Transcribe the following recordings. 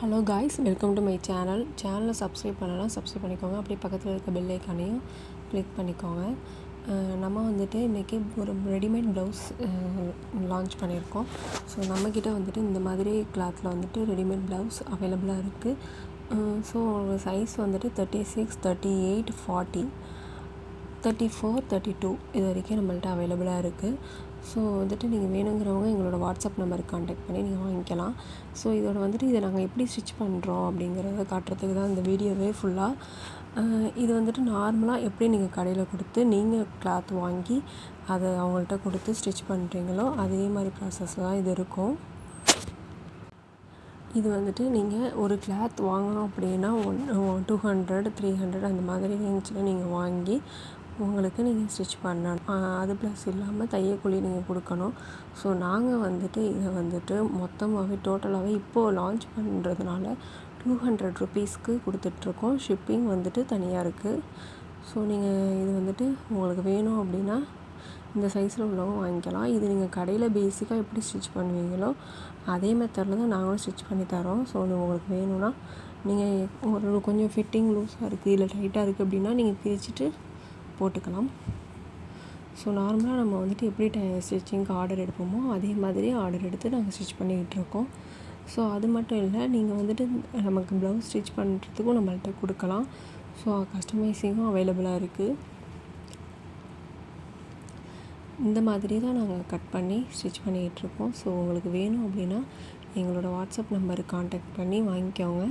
Hello guys, welcome to my சேனலை subscribe பண்ணலாம், subscribe பண்ணிக்கோங்க. அப்படியே பக்கத்தில் இருக்க பெல் ஐக்கானையும் கிளிக் பண்ணிக்கோங்க. நம்ம வந்துட்டு இன்றைக்கி ஒரு ரெடிமேட் ப்ளவுஸ் லான்ச் பண்ணியிருக்கோம். ஸோ நம்மக்கிட்ட வந்துட்டு இந்த மாதிரி கிளாத்தில் வந்துட்டு ரெடிமேட் ப்ளவுஸ் அவைலபிளாக இருக்குது. ஸோ சைஸ் வந்துட்டு 36, 38, 40, 34, 32 இது வரைக்கும் நம்மள்ட்ட அவைலபிளாக இருக்குது. ஸோ வந்துட்டு நீங்கள் வேணுங்கிறவங்க எங்களோட வாட்ஸ்அப் நம்பருக்கு கான்டாக்ட் பண்ணி நீங்கள் வாங்கிக்கலாம். ஸோ இதோட வந்துட்டு இதை நாங்கள் எப்படி ஸ்டிச் பண்ணுறோம் அப்படிங்கிறத காட்டுறதுக்கு தான் இந்த வீடியோவே ஃபுல்லாக. இது வந்துட்டு நார்மலாக எப்படி நீங்கள் கடையில் கொடுத்து நீங்கள் கிளாத் வாங்கி அதை அவங்கள்ட்ட கொடுத்து ஸ்டிச் பண்ணுறீங்களோ அதே மாதிரி ப்ராசஸில் தான் இது இருக்கும். இது வந்துட்டு நீங்கள் ஒரு கிளாத் வாங்கணும் அப்படின்னா 200, 300 அந்த மாதிரி ரேஞ்சில் நீங்கள் வாங்கி உங்களுக்கு நீங்கள் ஸ்டிச் பண்ணணும். அது ப்ளஸ் இல்லாமல் தையக்கூலி நீங்கள் கொடுக்கணும். ஸோ நாங்கள் வந்துட்டு இதை வந்துட்டு மொத்தமாகவே டோட்டலாகவே இப்போது லான்ச் பண்ணுறதுனால 200 ருபீஸ்க்கு கொடுத்துட்ருக்கோம். ஷிப்பிங் வந்துட்டு தனியாக இருக்குது. ஸோ நீங்கள் இது வந்துட்டு உங்களுக்கு வேணும் அப்படின்னா இந்த சைஸில் உள்ளவங்க வாங்கிக்கலாம். இது நீங்கள் கடையில் பேசிக்காக எப்படி ஸ்டிச் பண்ணுவீங்களோ அதே மெத்தடில் தான் நாங்களும் ஸ்டிச் பண்ணி தரோம். ஸோ உங்களுக்கு வேணும்னா நீங்கள் ஒரு கொஞ்சம் ஃபிட்டிங் லூஸாக இருக்குது இல்லை டைட்டாக இருக்குது அப்படின்னா நீங்கள் பிரிச்சுட்டு போட்டுக்கலாம். ஸோ நார்மலாக நம்ம வந்துட்டு எப்படி ஸ்டிச்சிங்க்கு ஆர்டர் எடுப்போமோ அதே மாதிரி ஆர்டர் எடுத்து நாங்கள் ஸ்டிச் பண்ணிக்கிட்டுருக்கோம். ஸோ அது மட்டும் இல்லை, நீங்கள் வந்துட்டு நமக்கு ப்ளவுஸ் ஸ்டிச் பண்ணுறதுக்கும் நம்மள்ட்ட கொடுக்கலாம். ஸோ கஸ்டமைஸிங்கும் அவைலபிளாக இருக்குது. இந்த மாதிரி தான் நாங்கள் கட் பண்ணி ஸ்டிச் பண்ணிக்கிட்டுருக்கோம். ஸோ உங்களுக்கு வேணும் அப்படின்னா எங்களோட வாட்ஸ்அப் நம்பருக்கு கான்டாக்ட் பண்ணி வாங்கிக்கோங்க.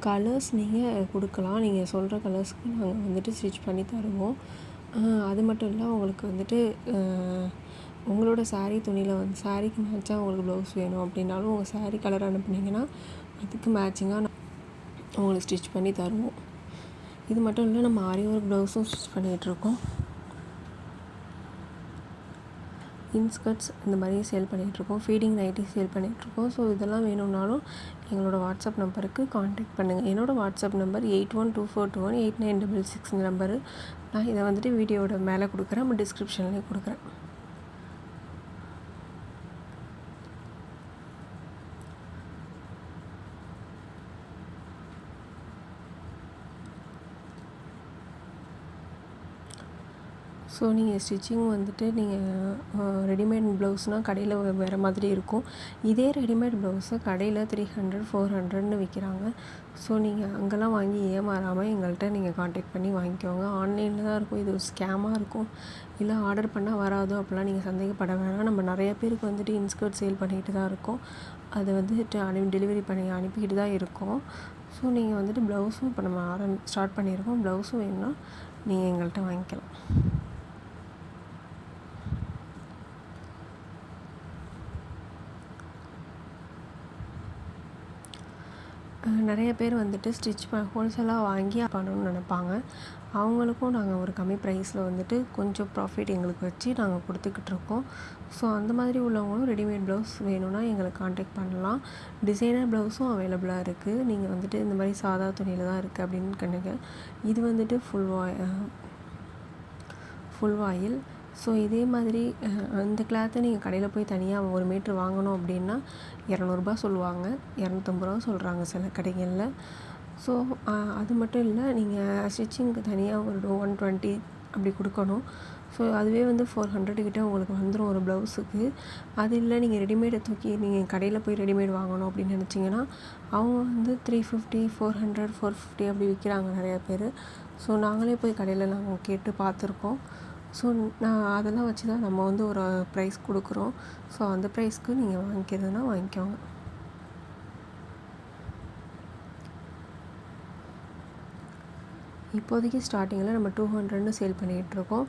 கலர்ஸ் நீங்கள் கொடுக்கலாம். நீங்கள் சொல்கிற கலர்ஸ்க்கு நாங்கள் வந்துட்டு ஸ்டிச் பண்ணி தருவோம். அது மட்டும் இல்லை, உங்களுக்கு வந்துட்டு உங்களோட சாரீ துணியில் வந்து சாரீக்கு மேட்சாக உங்களுக்கு ப்ளவுஸ் வேணும் அப்படின்னாலும் உங்கள் சாரீ கலர் அனுப்புனீங்கன்னா அதுக்கு மேட்சிங்காக உங்களுக்கு ஸ்டிச் பண்ணி தருவோம். இது மட்டும் இல்லை, நம்ம ஆரி ஒர்க் ப்ளவுஸும் ஸ்டிச் பண்ணிகிட்ருக்கோம். இன்ஸ்கர்ட்ஸ் இந்த மாதிரி சேல் பண்ணிகிட்ருக்கோம். ஃபீடிங் நைட்டி சேல் பண்ணிகிட்ருக்கோம். ஸோ இதெல்லாம் வேணும்னாலும் எங்களோட வாட்ஸ்அப் நம்பருக்கு கான்டாக்ட் பண்ணுங்கள். என்னோடய வாட்ஸ்அப் நம்பர் 8124218966 நம்பரு. நான் இதை வந்துட்டு வீடியோவோட மேலே கொடுக்குறேன், நம்ம டிஸ்கிரிப்ஷன்லேயும் கொடுக்குறேன். ஸோ நீங்கள் ஸ்டிச்சிங் வந்துட்டு நீங்கள் ரெடிமேட் ப்ளவுஸ்னால் கடையில் வேறு மாதிரி இருக்கும். இதே ரெடிமேட் ப்ளவுஸை கடையில் 300, 400ன்னு விற்கிறாங்க. ஸோ நீங்கள் அங்கெல்லாம் வாங்கி ஏமாறாமல் எங்கள்கிட்ட நீங்கள் கான்டாக்ட் பண்ணி வாங்கிக்கோங்க. ஆன்லைனில் தான் இருக்கும், இது ஒரு ஸ்கேமாக இருக்கும். இல்லை ஆர்டர் பண்ணால் வராதோ அப்படிலாம் நீங்கள் சந்தேகப்பட வேணாம். நம்ம நிறைய பேருக்கு வந்துட்டு இன்ஸ்கர்ட் சேல் பண்ணிக்கிட்டு தான் இருக்கோம். அதை வந்துட்டு டெலிவரி பண்ணி அனுப்பிக்கிட்டு தான் இருக்கோம். ஸோ நீங்கள் வந்துட்டு ப்ளவுஸும் இப்போ நம்ம ஸ்டார்ட் பண்ணியிருக்கோம். ப்ளவுஸும் வேணும்னா நீங்கள் எங்கள்கிட்ட வாங்கிக்கலாம். நிறைய பேர் வந்துட்டு ஹோல்சேலாக வாங்கி பண்ணணும்னு நினைப்பாங்க. அவங்களுக்கும் நாங்கள் ஒரு கம்மி ப்ரைஸில் வந்துட்டு கொஞ்சம் ப்ராஃபிட் எங்களுக்கு வச்சு நாங்கள் கொடுத்துக்கிட்ருக்கோம். ஸோ அந்த மாதிரி உள்ளவங்களும் ரெடிமேட் ப்ளவுஸ் வேணும்னா எங்களுக்கு கான்டாக்ட் பண்ணலாம். டிசைனர் ப்ளவுஸும் அவைலபிளாக இருக்குது. நீங்கள் வந்துட்டு இந்த மாதிரி சாதா துணியில் தான் இருக்குது அப்படின்னு கண்டுங்க. இது வந்துட்டு ஃபுல் வாயில். ஸோ இதே மாதிரி அந்த கிளாத்தை நீங்கள் கடையில் போய் தனியாக 1 மீட்ரு வாங்கணும் அப்படின்னா 200 சொல்லுவாங்க, 250 சொல்கிறாங்க சில கடைகளில். ஸோ அது மட்டும் இல்லை, நீங்கள் ஸ்டிச்சிங்க்கு தனியாக ஒரு 120 அப்படி கொடுக்கணும். ஸோ அதுவே வந்து 400 கிட்டே உங்களுக்கு வந்துடும் ஒரு ப்ளவுஸுக்கு. அது இல்லை, நீங்கள் ரெடிமேடை தூக்கி நீங்கள் கடையில் போய் ரெடிமேட் வாங்கணும் அப்படின்னு நினச்சிங்கன்னா அவங்க வந்து 350, 400, 450 அப்படி விற்கிறாங்க நிறையா பேர். ஸோ நாங்களே போய் கடையில் நாங்கள் கேட்டு பார்த்துருக்கோம். ஸோ அதெல்லாம் வச்சு தான் நம்ம வந்து ஒரு ப்ரைஸ் கொடுக்குறோம். ஸோ அந்த ப்ரைஸ்க்கு நீங்கள் வாங்கிக்கிறதுனா வாங்கிக்கோங்க. இப்போதைக்கு ஸ்டார்டிங்கில் நம்ம 200ன்னு சேல் பண்ணிகிட்ருக்கோம்.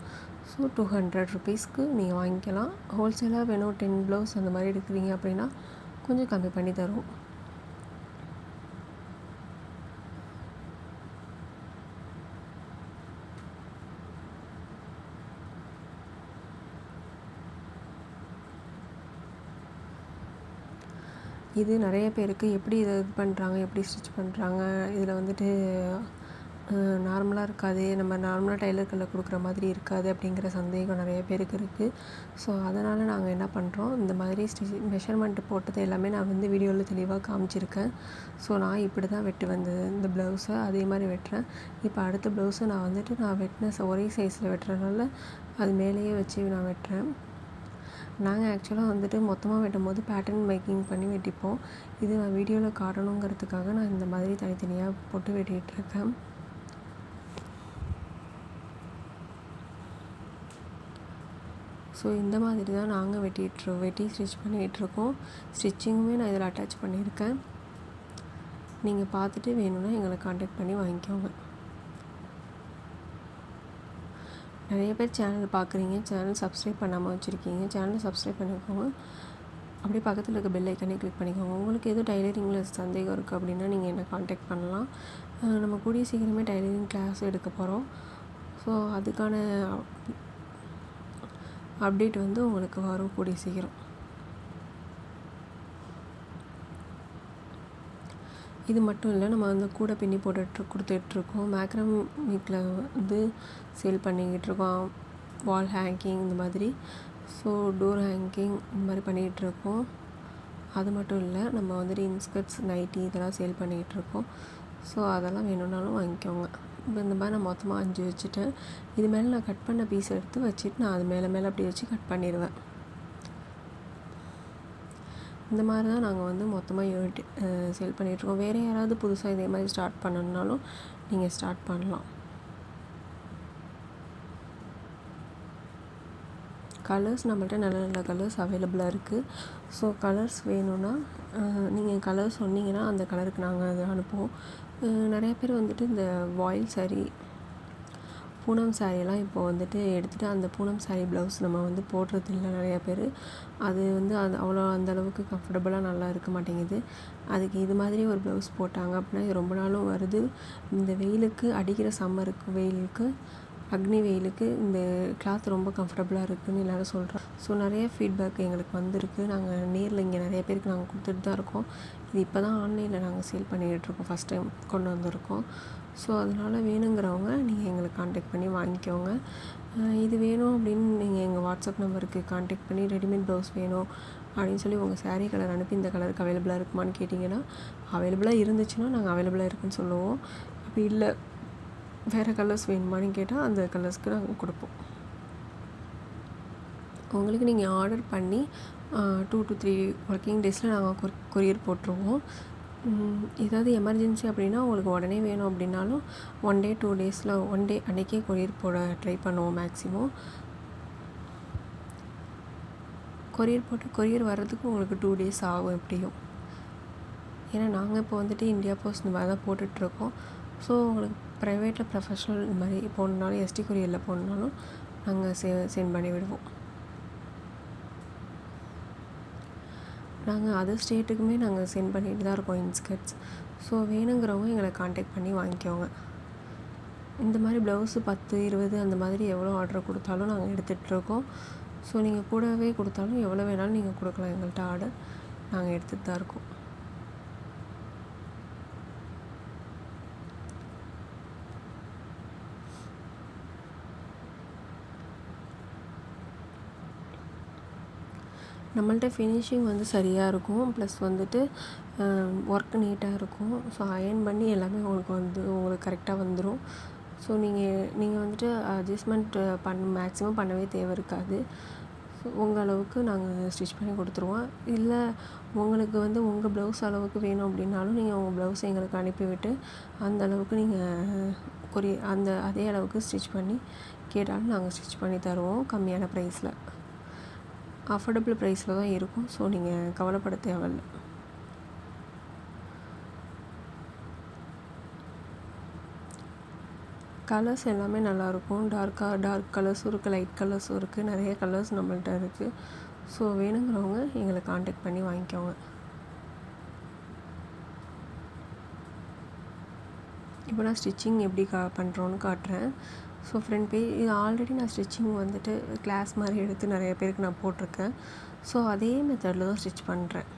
ஸோ 200 ருபீஸ்க்கு நீங்கள் வாங்கிக்கலாம். ஹோல்சேலாக வேணும் 10 ப்ளவுஸ் அந்த மாதிரி எடுக்கிறீங்க அப்படின்னா கொஞ்சம் கம்மி பண்ணி தருவோம். இது நிறைய பேருக்கு எப்படி இதை இது பண்ணுறாங்க, எப்படி ஸ்டிச் பண்ணுறாங்க, இதில் வந்துட்டு நார்மலாக இருக்காது, நம்ம நார்மலாக டெய்லர்களில் கொடுக்குற மாதிரி இருக்காது அப்படிங்கிற சந்தேகம் நிறைய பேருக்கு இருக்குது. ஸோ அதனால் நாங்கள் என்ன பண்ணுறோம், இந்த மாதிரி மெஷர்மெண்ட் போட்டது எல்லாமே நான் வந்து வீடியோவில் தெளிவாக காமிச்சிருக்கேன். ஸோ நான் இப்படி தான் வெட்டுவேன் இந்த ப்ளவுஸை, அதே மாதிரி வெட்டுறேன். இப்போ அடுத்த ப்ளவுஸை நான் வந்துட்டு நான் வெட்டின ஒரே சைஸில் வெட்டுறதுனால அது மேலேயே வச்சு நான் வெட்டுறேன். நாங்கள் ஆக்சுவலாக வந்துட்டு மொத்தமாக வெட்டும் போது பேட்டர்ன் மேக்கிங் பண்ணி வெட்டிப்போம். இது நான் வீடியோவில் காட்டணுங்கிறதுக்காக நான் இந்த மாதிரி தனித்தனியாக போட்டு வெட்டிகிட்ருக்கேன். ஸோ இந்த மாதிரி தான் நாங்கள் வெட்டி ஸ்டிச் பண்ணிகிட்ருக்கோம். ஸ்டிச்சிங்குமே நான் இதில் அட்டாச் பண்ணியிருக்கேன். நீங்கள் பார்த்துட்டு வேணும்னா எங்களை காண்டாக்ட் பண்ணி வாங்கிக்கோங்க. நிறைய பேர் சேனல் பார்க்குறீங்க, சேனல் சப்ஸ்கிரைப் பண்ணாமல் வச்சுருக்கீங்க. சேனலை சப்ஸ்கிரைப் பண்ணிக்கோங்க. அப்படியே பக்கத்தில் இருக்க பெல் ஐக்கானே கிளிக் பண்ணிக்கோங்க. உங்களுக்கு எதுவும் டைலரிங்கில் சந்தேகம் இருக்குது அப்படின்னா நீங்கள் என்னை காண்டாக்ட் பண்ணலாம். நம்ம கூடிய சீக்கிரமே டைலரிங் கிளாஸ் எடுக்க போகிறோம். ஸோ அதுக்கான அப்டேட் வந்து உங்களுக்கு வரும் கூடிய சீக்கிரம். இது மட்டும் இல்லை, நம்ம வந்து கூட பின்னி கொடுத்துட்ருக்கோம். மேக்ரமிக்கில் வந்து சேல் பண்ணிக்கிட்டுருக்கோம். வால் ஹேங்கிங் இந்த மாதிரி, ஸோ டோர் ஹேங்கிங் இந்த மாதிரி பண்ணிகிட்ருக்கோம். அது மட்டும் இல்லை, நம்ம வந்துட்டு இன்ஸ்கர்ட்ஸ், நைட்டி இதெல்லாம் சேல் பண்ணிகிட்ருக்கோம். ஸோ அதெல்லாம் வேணும்னாலும் வாங்கிக்கோங்க. இப்போ இந்த மாதிரி நான் மொத்தமாக 5 வச்சுட்டேன். இது மேலே நான் கட் பண்ண பீஸ் எடுத்து வச்சுட்டு நான் அது மேலே அப்படி வச்சு கட் பண்ணிடுவேன். இந்த மாதிரி தான் நாங்கள் வந்து மொத்தமாக யூனிட் சேல் பண்ணிகிட்ருக்கோம். வேறு யாராவது புதுசாக இதே மாதிரி ஸ்டார்ட் பண்ணணுன்னாலும் நீங்கள் ஸ்டார்ட் பண்ணலாம். கலர்ஸ் நம்மள்ட்ட நல்ல நல்ல கலர்ஸ் அவைலபிளாக இருக்குது. ஸோ கலர்ஸ் வேணும்னா நீங்கள் கலர் சொன்னீங்கன்னா அந்த கலருக்கு நாங்கள் அதை அனுப்புவோம். நிறைய பேர் வந்துட்டு இந்த வாயில் சாரீ, பூனம் சாரியெல்லாம் இப்போ வந்துட்டு எடுத்துகிட்டு அந்த பூனம் சாரீ ப்ளவுஸ் நம்ம வந்து போடுறதில்ல நிறையா பேர். அது வந்து அவ்வளோ அந்தளவுக்கு கம்ஃபர்டபுளாக நல்லா இருக்க மாட்டேங்குது. அதுக்கு இது மாதிரி ஒரு ப்ளவுஸ் போட்டாங்க அப்படின்னா இது ரொம்ப நாளும் வருது. இந்த வெயிலுக்கு, அடிக்கிற சம்மருக்கு வெயிலுக்கு, அக்னி வெயிலுக்கு இந்த கிளாத் ரொம்ப கம்ஃபர்டபுளாக இருக்குதுன்னு எல்லோரும் சொல்கிறோம். ஸோ நிறைய ஃபீட்பேக் எங்களுக்கு வந்திருக்கு. நாங்கள் நேரில் இங்கே நிறைய பேருக்கு நாங்கள் கொடுத்துட்டு தான் இருக்கோம். இது இப்போ தான் ஆன்லைனில் நாங்கள் சேல் பண்ணிகிட்ருக்கோம், ஃபஸ்ட் டைம் கொண்டு வந்திருக்கோம். ஸோ அதனால் வேணுங்கிறவங்க நீங்கள் எங்களை காண்டாக்ட் பண்ணி வாங்கிக்கோங்க. இது வேணும் அப்படின்னு நீங்கள் எங்கள் வாட்ஸ்அப் நம்பருக்கு காண்டாக்ட் பண்ணி ரெடிமேட் ப்ளவுஸ் வேணும் அப்படின்னு சொல்லி உங்கள் சாரீ கலர் அனுப்பி இந்த கலருக்கு அவைலபிளாக இருக்குமான்னு கேட்டிங்கன்னா, அவைலபிளாக இருந்துச்சுன்னா நாங்கள் அவைலபிளாக இருக்குதுன்னு சொல்லுவோம். அப்படி இல்லை வேறு கலர்ஸ் வேணுமான்னு கேட்டால் அந்த கலர்ஸ்க்கு நாங்கள் கொடுப்போம். உங்களுக்கு நீங்கள் ஆர்டர் பண்ணி 2 to 3 ஒர்க்கிங் டேஸில் நாங்கள் கொரியர் போட்டுருவோம். ஏதாவது எமர்ஜென்சி அப்படின்னா உங்களுக்கு உடனே வேணும் அப்படின்னாலும் 1 day 2 days அன்றைக்கே கொரியர் போட ட்ரை பண்ணுவோம். மேக்ஸிமம் கொரியர் வர்றதுக்கு உங்களுக்கு 2 days ஆகும் எப்படியும். ஏன்னா நாங்கள் இப்போ வந்துட்டு இந்தியா போஸ்ட் இந்த மாதிரி தான் போட்டுட்ருக்கோம். ஸோ உங்களுக்கு ப்ரைவேட்டில் ப்ரொஃபஷ்னல் இந்த மாதிரி போகணுன்னாலும் எஸ்டி கொரியரில் போகணுன்னாலும் நாங்கள் சென்ட் பண்ணி விடுவோம். நாங்கள் அதர் ஸ்டேட்டுக்குமே நாங்கள் சென்ட் பண்ணிட்டு தான் இருக்கோம் இன்ஸ்கர்ட்ஸ். ஸோ வேணுங்கிறவங்க எங்களை காண்டாக்ட் பண்ணி வாங்கிக்கோங்க. இந்த மாதிரி ப்ளவுஸு 10, 20 அந்த மாதிரி எவ்வளோ ஆர்டர் கொடுத்தாலும் நாங்கள் எடுத்துகிட்ருக்கோம். ஸோ நீங்கள் கூடவே கொடுத்தாலும் எவ்வளோ வேணாலும் நீங்கள் கொடுக்கலாம். எங்கள்கிட்ட ஆர்டர் நாங்கள் எடுத்துகிட்டு தான் இருக்கோம். நம்மள்ட்ட ஃபினிஷிங் வந்து சரியாக இருக்கும். ப்ளஸ் வந்துட்டு ஒர்க் நீட்டாக இருக்கும். ஸோ அயர்ன் பண்ணி எல்லாமே உங்களுக்கு கரெக்டாக வந்துடும். ஸோ நீங்கள் வந்துட்டு அட்ஜஸ்ட்மெண்ட் மேக்ஸிமம் பண்ணவே தேவை இருக்காது. ஸோ உங்கள் அளவுக்கு நாங்கள் ஸ்டிச் பண்ணி கொடுத்துருவோம். இல்லை உங்களுக்கு வந்து உங்கள் ப்ளவுஸ் அளவுக்கு வேணும் அப்படின்னாலும் நீங்கள் உங்கள் ப்ளவுஸ் எங்களுக்கு அனுப்பிவிட்டு அந்த அளவுக்கு நீங்கள் அதே அளவுக்கு ஸ்டிச் பண்ணி கேட்டாலும் நாங்கள் ஸ்டிச் பண்ணி தருவோம். கம்மியான ப்ரைஸில், அஃபோர்டபுள் ப்ரைஸில் தான் இருக்கும். ஸோ நீங்கள் கவலைப்பட தேவையில்லை. கலர்ஸ் எல்லாமே நல்லாயிருக்கும். டார்க் கலர்ஸும் இருக்குது, லைட் கலர்ஸும் இருக்குது. நிறைய கலர்ஸ் நம்மள்ட்ட இருக்குது. ஸோ வேணுங்கிறவங்க எங்களை காண்டாக்ட் பண்ணி வாங்கிக்கோங்க. இப்போ நான் ஸ்டிச்சிங் எப்படி பண்ணுறோன்னு காட்டுறேன். ஸோ ஃப்ரண்ட் பேஜ் இது ஆல்ரெடி நான் ஸ்டிச்சிங் வந்துட்டு கிளாஸ் மாதிரி எடுத்து நிறைய பேருக்கு நான் போட்டிருக்கேன். ஸோ அதே மெத்தடில் தான் ஸ்டிச் பண்ணுறேன்.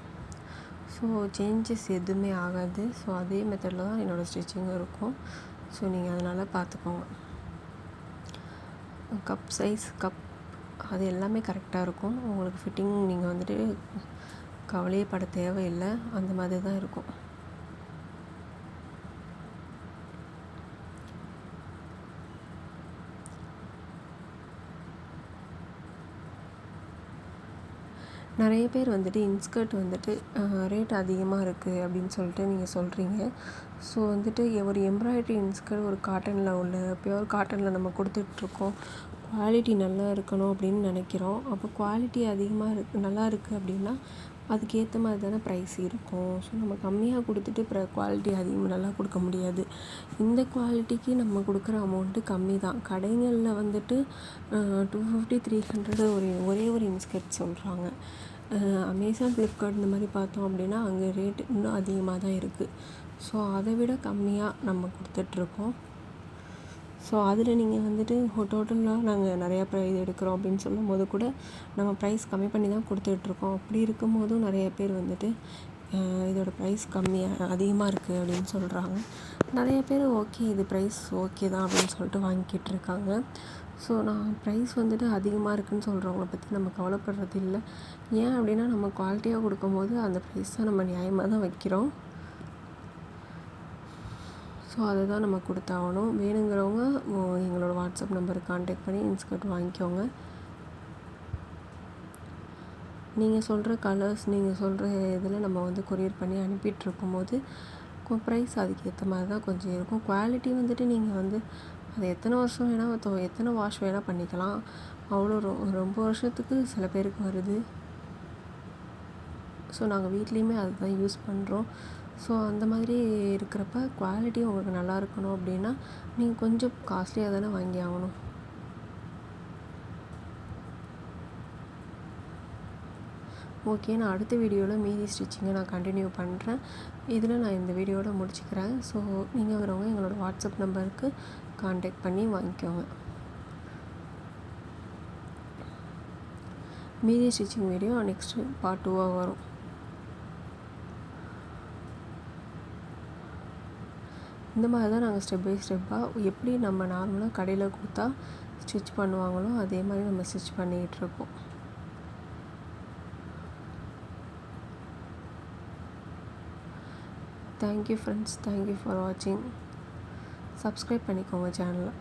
ஸோ சேஞ்சஸ் எதுவுமே ஆகாது. ஸோ அதே மெத்தடில் தான் என்னோடய ஸ்டிச்சிங்கும் இருக்கும். ஸோ நீங்கள் அதனால் பார்த்துக்கோங்க. கப் சைஸ் அது எல்லாமே கரெக்டாக இருக்கும். உங்களுக்கு ஃபிட்டிங் நீங்கள் வந்துட்டு கவலையே பட தேவையில்லை, அந்த மாதிரி தான் இருக்கும். நிறைய பேர் வந்துட்டு இன்ஸ்கர்ட் வந்துட்டு ரேட் அதிகமாக இருக்குது அப்படின்னு சொல்லிட்டு நீங்கள் சொல்கிறீங்க. ஸோ வந்துட்டு ஒரு எம்ப்ராய்டரி இன்ஸ்கர்ட் ஒரு காட்டனில் உள்ள பியூர் காட்டனில் நம்ம கொடுத்துட்ருக்கோம். குவாலிட்டி நல்லா இருக்கணும் அப்படின்னு நினைக்கிறோம். அப்போ குவாலிட்டி அதிகமாக நல்லா இருக்குது அப்படின்னா அதுக்கேற்ற மாதிரி தானே ப்ரைஸ் இருக்கும். ஸோ நம்ம கம்மியாக கொடுத்துட்டு குவாலிட்டி அதிகமாக நல்லா கொடுக்க முடியாது. இந்த குவாலிட்டிக்கு நம்ம கொடுக்குற அமௌண்ட்டு கம்மி தான். கடைகளில் வந்துட்டு 250 300 ஒரே ஒரு இன்ஸ்கர்ட் சொல்கிறாங்க. அமேசான், ஃப்ளிப்கார்ட் இந்த மாதிரி பார்த்தோம் அப்படின்னா அங்கே ரேட்டு இன்னும் அதிகமாக தான் இருக்குது. ஸோ அதை விட கம்மியாக நம்ம கொடுத்துட்ருக்கோம். ஸோ அதில் நீங்கள் வந்துட்டு டோட்டலாக நாங்கள் நிறையா இது எடுக்கிறோம் அப்படின்னு சொல்லும்போது கூட நம்ம ப்ரைஸ் கம்மி பண்ணி தான் கொடுத்துட்ருக்கோம். அப்படி இருக்கும்போதும் நிறைய பேர் வந்துட்டு இதோட ப்ரைஸ் அதிகமாக இருக்குது அப்படின்னு சொல்கிறாங்க. நிறைய பேர் ஓகே இது ப்ரைஸ் ஓகே தான் அப்படின்னு சொல்லிட்டு வாங்கிக்கிட்டு இருக்காங்க. ஸோ நான் ப்ரைஸ் வந்துட்டு அதிகமாக இருக்குதுன்னு சொல்கிறவங்கள பற்றி நம்ம கவலைப்படுறது இல்லை. ஏன் அப்படின்னா நம்ம குவாலிட்டியாக கொடுக்கும்போது அந்த ப்ரைஸ் தான் நம்ம நியாயமாக தான் வைக்கிறோம். ஸோ அதை தான் நம்ம கொடுத்தாகணும். வேணுங்கிறவங்க எங்களோட வாட்ஸ்அப் நம்பருக்கு கான்டாக்ட் பண்ணி இன்ஸ்கர்ட் வாங்கிக்கோங்க. நீங்கள் சொல்கிற கலர்ஸ், நீங்கள் சொல்கிற இதில் நம்ம வந்து கொரியர் பண்ணி அனுப்பிட்டுருக்கும்போது ப்ரைஸ் அதுக்கேற்ற மாதிரி தான் கொஞ்சம் இருக்கும். குவாலிட்டி வந்துட்டு நீங்கள் வந்து அது எத்தனை வருஷம் வேணால் எத்தனை வாஷ் வேணால் பண்ணிக்கலாம். அவ்வளோ ரொம்ப வருஷத்துக்கு சில பேருக்கு வருது. ஸோ நாங்கள் வீட்லேயுமே அதுதான் யூஸ் பண்ணுறோம். ஸோ அந்த மாதிரி இருக்கிறப்ப குவாலிட்டி உங்களுக்கு நல்லா இருக்கணும் அப்படின்னா நீங்கள் கொஞ்சம் காஸ்ட்லியாக தானே வாங்கி ஆகணும். ஓகே, நான் அடுத்த வீடியோவில் மீதி ஸ்டிச்சிங்கை நான் கண்டினியூ பண்ணுறேன். இதில் நான் இந்த வீடியோவில் முடிச்சுக்கிறேன். ஸோ நீங்கள் வரவங்க எங்களோட வாட்ஸ்அப் நம்பருக்கு கான்டாக்ட் பண்ணி வாங்கிக்கோங்க. மீதி ஸ்டிச்சிங் வீடியோ நெக்ஸ்ட்டு பார்ட் 2 வரும். இந்த மாதிரி தான் நாங்கள் ஸ்டெப் பை ஸ்டெப்பாக எப்படி நம்ம நார்மலாக கடையில் கொடுத்தா ஸ்டிச் பண்ணுவாங்களோ அதே மாதிரி நம்ம ஸ்டிச் பண்ணிகிட்ருக்கோம். தேங்க்யூ ஃப்ரெண்ட்ஸ், தேங்க்யூ ஃபார் வாட்சிங். சப்ஸ்கிரைப் பண்ணிக்கோங்க சேனலை.